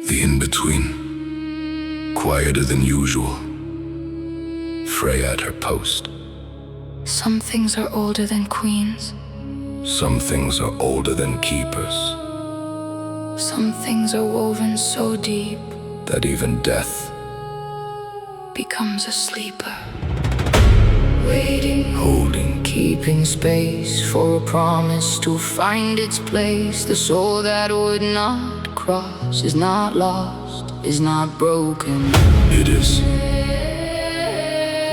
The in-between, quieter than usual. Freya at her post. Some things are older than queens. Some things are older than keepers. Some things are woven so deep that even death becomes a sleeper. Waiting, holding, keeping space for a promise to find its place. The soul that would not cross is not lost, is not broken. It is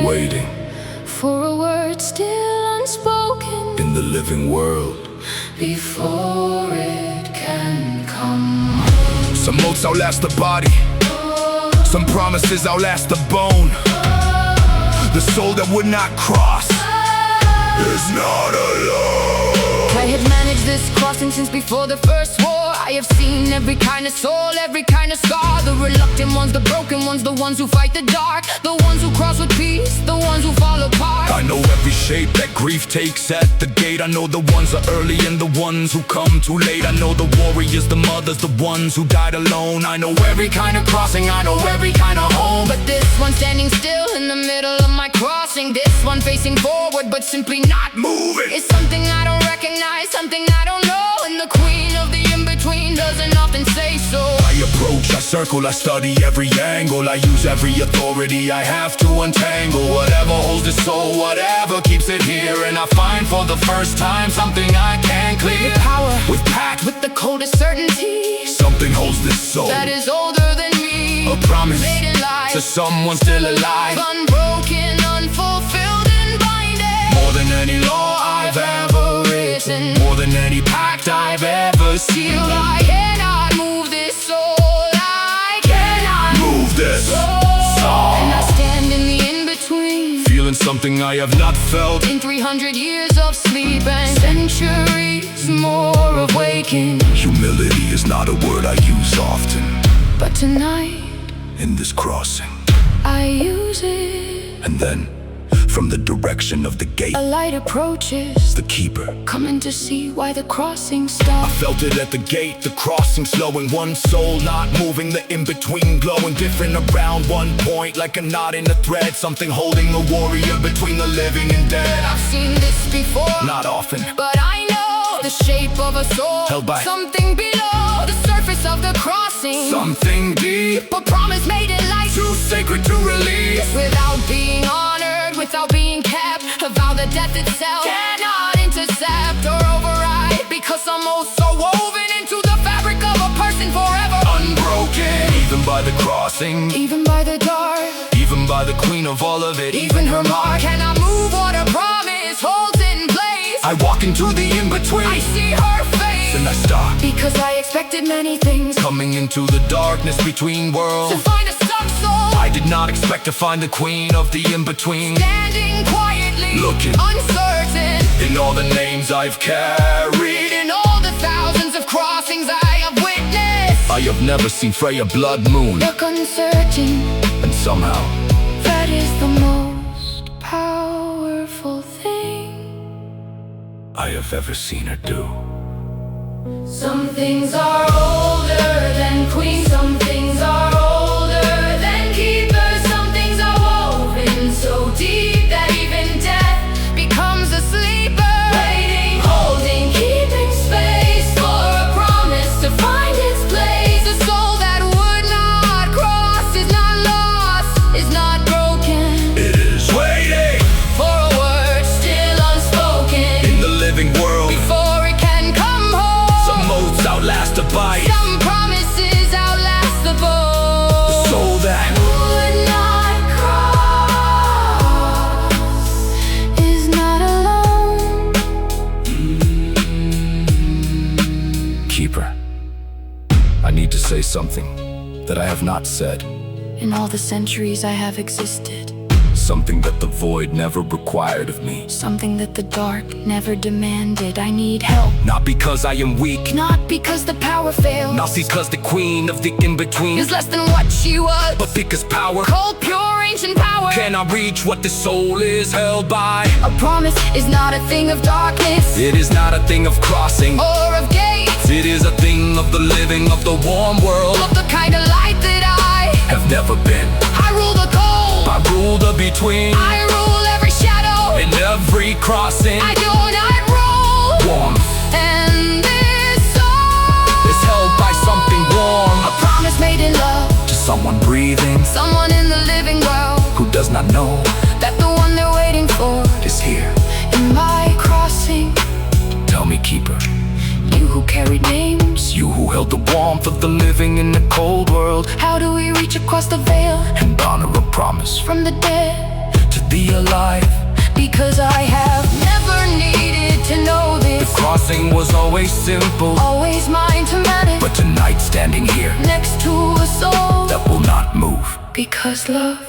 waiting for a word still unspoken in the living world before it can come. Some oaths outlast the body, some promises outlast the bone. The soul that would not cross is not alone. I had managed this crossing since before the first war. I have seen every kind of soul, every kind of scar. The reluctant ones, the broken ones, the ones who fight the dark, the ones who cross with peace, the ones who fall apart. I know every shape that grief takes at the gate. I know the ones are early and the ones who come too late. I know the warriors, the mothers, the ones who died alone. I know every kind of crossing, I know every kind of home. But this one standing still in the middle of my crossing, this one facing forward but simply not moving, it's something I don't recognize, something I don't know. And the queen of the in-between doesn't often say so. I approach, I circle, I study every angle. I use every authority I have to untangle whatever holds its soul, whatever keeps it here. And I find for the first time something I can clear. With power, with pact, with the coldest certainty, something holds this soul that is older than me. A promise made in life to someone still alive, unbroken, unfulfilled, and binding. More than any law I've ever written, more than any pact I've ever sealed. I cannot move this soul, I cannot move this soul. And I stand in the in-between, feeling something I have not felt in 300 years of sleep and centuries more of waking. Humility is not a word I use often, but tonight, in this crossing, I use it. And then, from the direction of the gate, a light approaches, the keeper coming to see why the crossing I stopped. felt it at the gate, the crossing slowing. One soul not moving, the in-between glowing. Different around one point, like a knot in a thread. Something holding the warrior between the living and dead. I've seen this before, not often, but I know the shape of a soul held by something below the surface of the crossing. Something deep, a promise made in life, too sacred to release. Without being honored, without being kept, a vow that death itself cannot intercept or override. Because some oaths are woven into the fabric of a person forever, unbroken, even by the crossing, even by the dark, even by the queen of all of it, even her mark. Cannot move what a promise holds in place. I walk into the in-between, I see her face, and I stop, because I expected many things, coming into the darkness between worlds, to find a stuck soul. I did not expect to find the queen of the in-between, standing quietly, looking uncertain, in all the names I've carried, in all the thousands of crossings I have witnessed. I have never seen Freya blood moon, look uncertain, and somehow that is the most powerful thing I have ever seen her do. Some things are older than queens, some things are older than keepers, some things are woven so deep that even death becomes a sleeper. Waiting, holding, keeping space for a promise to find its place. The soul that would not cross is not lost, is not broken. It is waiting for a word still unspoken in the living world before it can come home. Some oaths outlast a bite, some promises outlast the bow. the soul that would not cross is not alone. keeper. I need to say something that I have not said, In all the centuries I have existed, something that the void never required of me. something that the dark never demanded. I need help, Not because I am weak, Not because the power fails, not because the queen of the in-between is less than what she was, but because power cold, pure, ancient power cannot reach what the soul is held by. A promise is not a thing of darkness It is not a thing of crossing or of gates It is a thing of the living, of the warm world, of the kind of light that I have never been. I rule the cold, I rule the between, I rule every shadow, in every crossing. I do not rule. Warm And this song is held by something warm, a promise made in love, to someone breathing, someone in the living world, who does not know that the one they're waiting for is here. in my crossing. Tell me, keeper, You who carried names, you who held the warmth of the living in the cold world, how do we reach across the veil and honor a promise from the dead? to be alive. Because I have never needed to know The this, crossing was always simple, always mine to manage, but tonight standing here, next to a soul, that will not move. because love